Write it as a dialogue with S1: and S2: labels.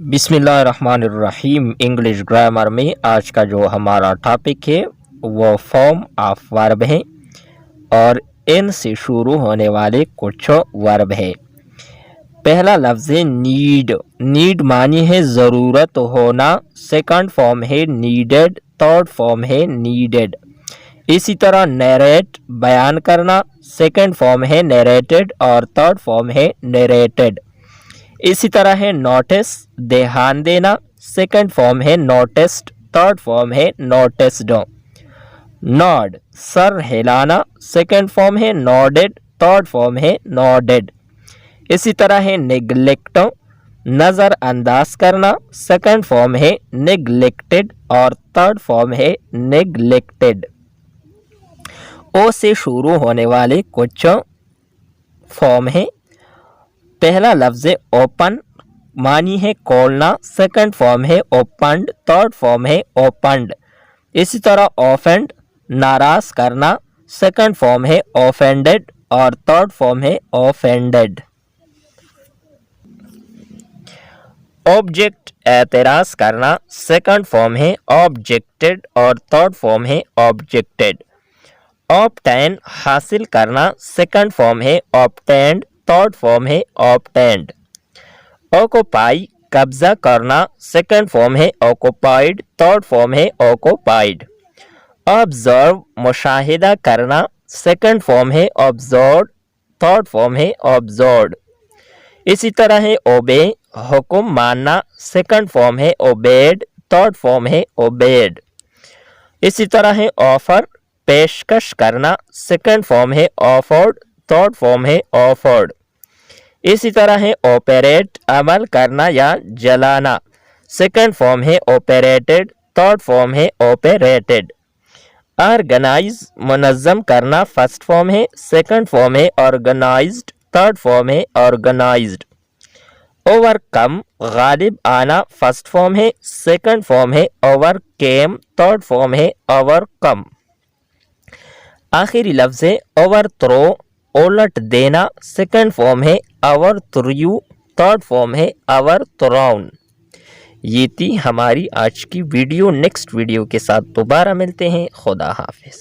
S1: बिस्मिल्लाहिर्रहमानिर्रहीम English grammar में आज का जो हमारा टॉपिक है वो फॉर्म ऑफ वर्ब है और एन से शुरू होने वाले कुछ वर्ब है। पहला लफ्ज़ है नीड। नीड मानी है ज़रूरत होना, सेकंड फॉर्म है नीडेड, थर्ड फॉर्म है नीडेड। इसी तरह नरेट बयान करना, सेकंड फॉर्म है नरेटेड और थर्ड फॉर्म है नरेटेड। इसी तरह है नोटिस ध्यान देना, सेकंड फॉर्म है नोटिस्ड, थर्ड फॉर्म है नोटिस्ड। नॉड सर हिलाना, सेकंड फॉर्म है नोडेड, थर्ड फॉर्म है नोडेड। इसी तरह है नेग्लेक्ट नज़रअंदाज करना, सेकंड फॉर्म है नेग्लेक्टेड और थर्ड फॉर्म है नेग्लेक्टेड। ओ से शुरू होने वाले कुछ फॉर्म है। पहला लफ्ज़ है ओपन, मानी है खोलना, सेकंड फॉर्म है ओपनड, थर्ड फॉर्म है ओपनड। इसी तरह ऑफेंड नाराज करना, सेकंड फॉर्म है ऑफेंडेड और थर्ड फॉर्म है ऑफेंडेड। ऑब्जेक्ट एतराज़ करना, सेकंड फॉर्म है ऑब्जेक्टेड और थर्ड फॉर्म है ऑब्जेक्टेड। ऑब्टेन हासिल करना, सेकंड फॉर्म है ऑब्टेन्ड, थर्ड फॉर्म है ऑब्टेन्ड। ऑक्युपाई कब्जा करना, सेकंड फॉर्म है ऑक्युपाइड, थर्ड फॉर्म है ऑक्युपाइड। ऑब्जर्व मुशाहिदा करना, सेकंड फॉर्म है ऑब्जर्व्ड, थर्ड फॉर्म है ऑब्जर्व्ड। इसी तरह है ओबे हुक्म मानना, सेकंड फॉर्म है ओबेड, थर्ड फॉर्म है ओबेड। इसी तरह है ऑफर पेशकश करना, सेकंड फॉर्म है ऑफर्ड, थर्ड फॉर्म है ऑफर्ड। इसी तरह है ऑपरेट अमल करना या जलाना, सेकंड फॉर्म है ऑपरेटेड, थर्ड फॉर्म है ऑपरेटेड। ऑर्गेनाइज मुनज़्ज़म करना, फर्स्ट फॉर्म है, सेकंड फॉर्म है ऑर्गेनाइज्ड, थर्ड फॉर्म है ऑर्गेनाइज्ड। ओवरकम गालिब आना, फर्स्ट फॉर्म है, सेकंड फॉर्म है ओवरकेम, थर्ड फॉर्म है ओवरकम। आखिरी लफ्ज़ है ओवरथ्रो उलट देना, सेकंड फॉर्म है ओवरथ्रू, थर्ड फॉर्म है ओवरथ्रोन। ये थी हमारी आज की वीडियो। नेक्स्ट वीडियो के साथ दोबारा मिलते हैं। खुदा हाफिज़।